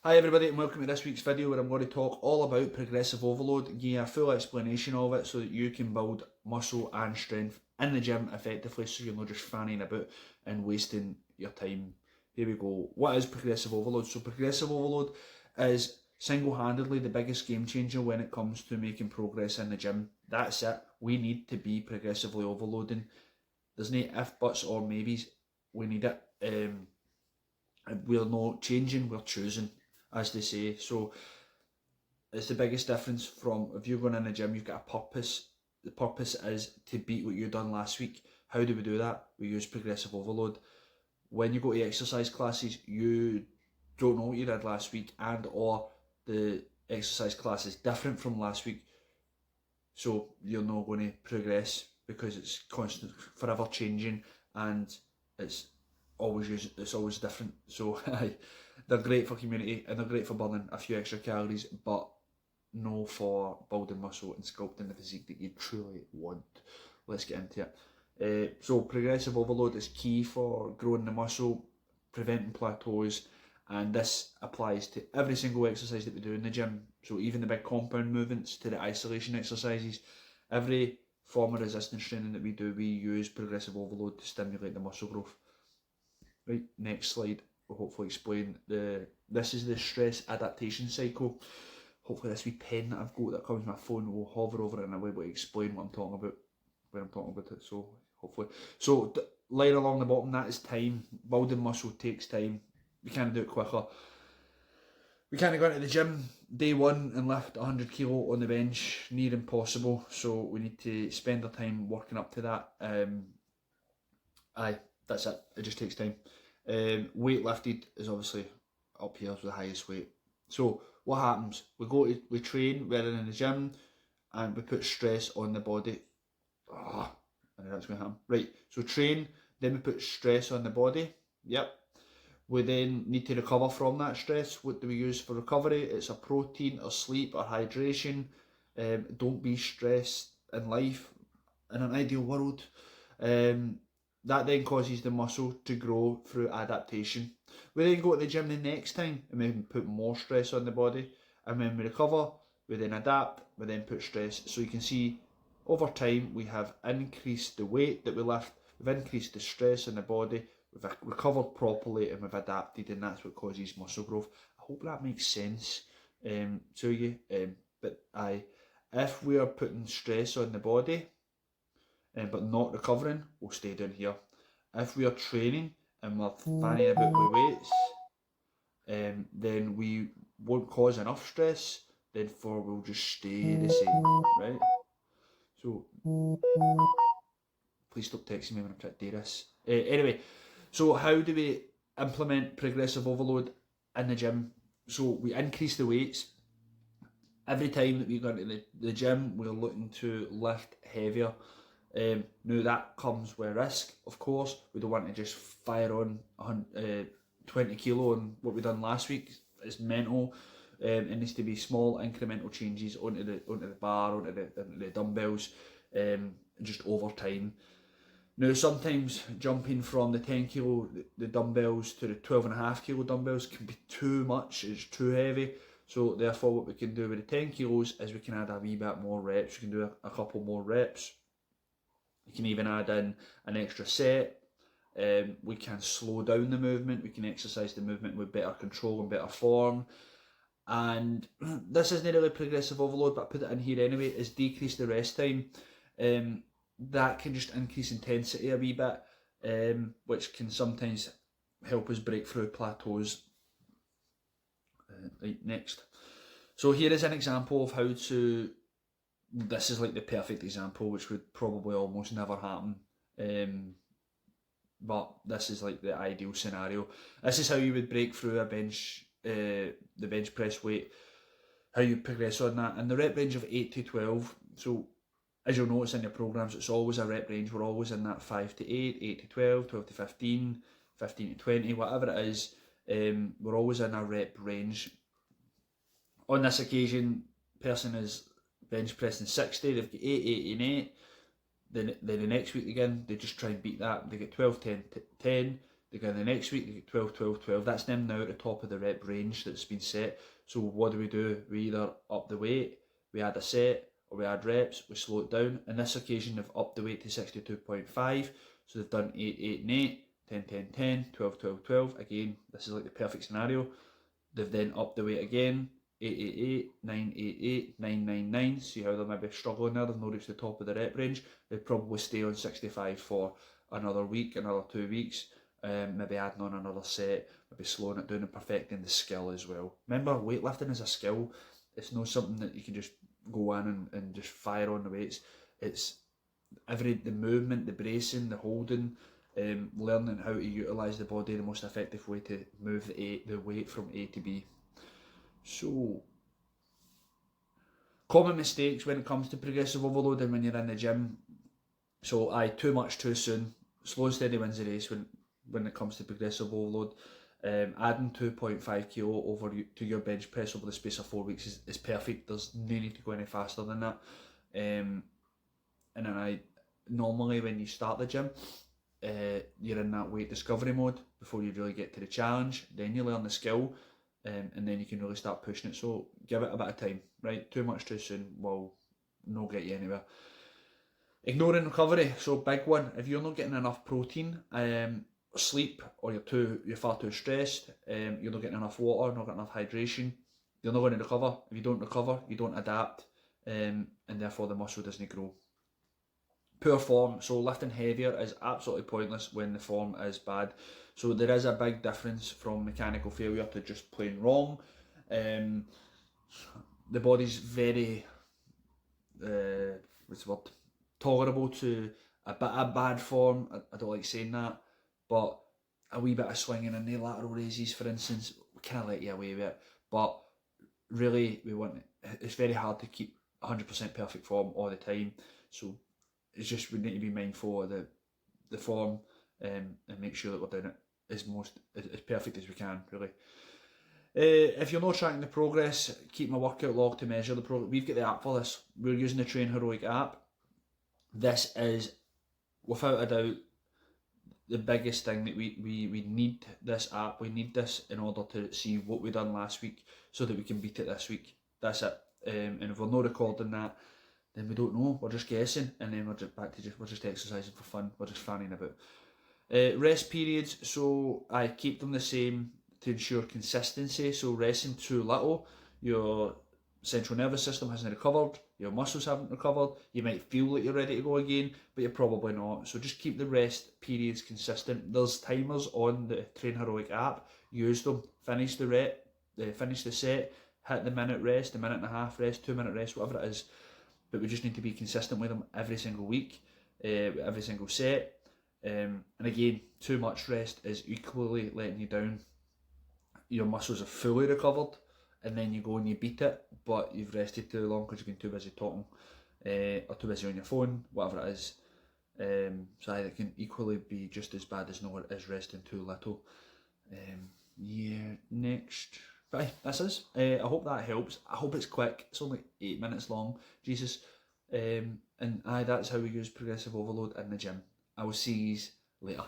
Hi everybody and welcome to this week's video where I'm going to talk all about progressive overload, give you a full explanation of it so that you can build muscle and strength in the gym effectively so you're not just fanning about and wasting your time. Here we go. What is progressive overload? So progressive overload is single-handedly the biggest game changer when it comes to making progress in the gym. That's it. We need to be progressively overloading. There's no if, buts or maybes. We need it. We're not changing, we're choosing, as they say. So it's the biggest difference from if you're going in the gym, you've got a purpose. The purpose is to beat what you've done last week. How do we do that? We use progressive overload. When you go to exercise classes, you don't know what you did last week, and or the exercise class is different from last week. So you're not going to progress because it's constant, forever changing, and it's always different. So they're great for community and they're great for burning a few extra calories, but no for building muscle and sculpting the physique that you truly want. Let's get into it. So progressive overload is key for growing the muscle, preventing plateaus, and this applies to every single exercise that we do in the gym. So even the big compound movements to the isolation exercises, every form of resistance training that we do, we use progressive overload to stimulate the muscle growth. Right, next slide will hopefully explain this is the stress adaptation cycle. Hopefully this wee pen that I've got that comes with my phone will hover over it and I'll be able to explain what I'm talking about when I'm talking about it. So hopefully, so line along the bottom, that is time. Building muscle takes time. We can't do it quicker. We can't go into the gym day one and lift 100 kilo on the bench, near impossible. So we need to spend our time working up to that. That's it. It just takes time. Weight lifted is obviously up here with the highest weight. So what happens? We train, we're in the gym, and we put stress on the body. I know that's going to happen. Right, so train, then we put stress on the body. Yep. We then need to recover from that stress. What do we use for recovery? It's a protein or sleep or hydration. Don't be stressed in life. In an ideal world, that then causes the muscle to grow through adaptation. We then go to the gym the next time and we put more stress on the body, and when we recover, we then adapt, we then put stress. So you can see over time we have increased the weight that we lift, we've increased the stress in the body, we've recovered properly, and we've adapted, and that's what causes muscle growth. I hope that makes sense to you. If we are putting stress on the body but not recovering, we'll stay down here. If we are training and we're fanning about with weights, then we won't cause enough stress, therefore we'll just stay the same, right? So, please stop texting me when I'm trying to do this. Anyway, so how do we implement progressive overload in the gym? So we increase the weights. Every time that we go into the gym, we're looking to lift heavier. Now that comes with risk, of course. We don't want to just fire on 20 kilo on what we done last week. It's mental. It needs to be small incremental changes onto the bar, onto the dumbbells, just over time. Now sometimes jumping from the 10 kilo the dumbbells to the 12.5 kilo dumbbells can be too much. It's too heavy. So therefore, what we can do with the 10 kilos is we can add a wee bit more reps. We can do a couple more reps. You can even add in an extra set. We can slow down the movement. We can exercise the movement with better control and better form. And this isn't really progressive overload, but I put it in here anyway, is decrease the rest time. That can just increase intensity a wee bit, which can sometimes help us break through plateaus. Right, next. So here is an example of how to, this is like the perfect example, which would probably almost never happen. But this is like the ideal scenario. This is how you would break through a bench, the bench press weight, how you progress on that. And the rep range of 8 to 12. So as you'll notice in your programs, it's always a rep range. We're always in that 5 to 8, 8 to 12, 12 to 15, 15 to 20, whatever it is. We're always in a rep range. On this occasion, person is bench pressing 60, they've got 8, 8 and 8. Then the next week again, they just try and beat that. They get 12, 10, 10, They go the next week, they get 12, 12, 12. That's them now at the top of the rep range that's been set. So what do? We either up the weight, we add a set, or we add reps, we slow it down. In this occasion, they've upped the weight to 62.5. So they've done 8, 8 and 8, 10, 10, 10, 12, 12, 12. Again, this is like the perfect scenario. They've then upped the weight again, 8, 8, 8, 9, 8, 8, 9, 9, 9. See how they're maybe struggling there. They've not reached the top of the rep range. They'd probably stay on 65 for another week, another 2 weeks. Maybe adding on another set, maybe slowing it down and perfecting the skill as well. Remember, weightlifting is a skill. It's not something that you can just go in and just fire on the weights. It's the movement, the bracing, the holding, learning how to utilise the body the most effective way to move the weight from A to B. So, common mistakes when it comes to progressive overload and when you're in the gym. So, too much too soon. Slow and steady wins the race when it comes to progressive overload. Adding 2.5 kilo over to your bench press over the space of 4 weeks is perfect. There's no need to go any faster than that. And then normally when you start the gym, you're in that weight discovery mode before you really get to the challenge. Then you learn the skill, and then you can really start pushing it. So give it a bit of time, right? Too much too soon will not get you anywhere. Ignoring recovery, so big one. If you're not getting enough protein, sleep, or you're far too stressed, you're not getting enough water, not getting enough hydration, you're not going to recover. If you don't recover, you don't adapt, and therefore the muscle doesn't grow. Poor form, so lifting heavier is absolutely pointless when the form is bad. So there is a big difference from mechanical failure to just plain wrong. The body's very, tolerable to a bit of bad form. I don't like saying that, but a wee bit of swinging and no lateral raises, for instance, we kind of let you away with it. But really, it's very hard to keep 100% perfect form all the time. So it's just we need to be mindful of the form, and make sure that we're doing it as perfect as we can, really. If you're not tracking the progress, keep my workout log to measure the progress. We've got the app for this. We're using the Train Heroic app. This is, without a doubt, the biggest thing that we need this app. We need this in order to see what we done last week so that we can beat it this week. That's it. And if we're not recording that, then we don't know. We're just guessing, and then we're just exercising for fun. We're just fanning about. Rest periods. So I keep them the same to ensure consistency. So resting too little, your central nervous system hasn't recovered, your muscles haven't recovered, you might feel like you're ready to go again, but you're probably not. So just keep the rest periods consistent. There's timers on the Train Heroic app. Use them. Finish the set, hit the minute rest, the minute and a half rest, 2 minute rest, whatever it is. But we just need to be consistent with them every single week, every single set. And again, too much rest is equally letting you down. Your muscles are fully recovered, and then you go and you beat it, but you've rested too long because you've been too busy talking, or too busy on your phone, whatever it is. So it can equally be just as bad as resting too little. Next. But this is. I hope that helps. I hope it's quick. It's only 8 minutes long. Jesus. And that's how we use progressive overload in the gym. I will see you later.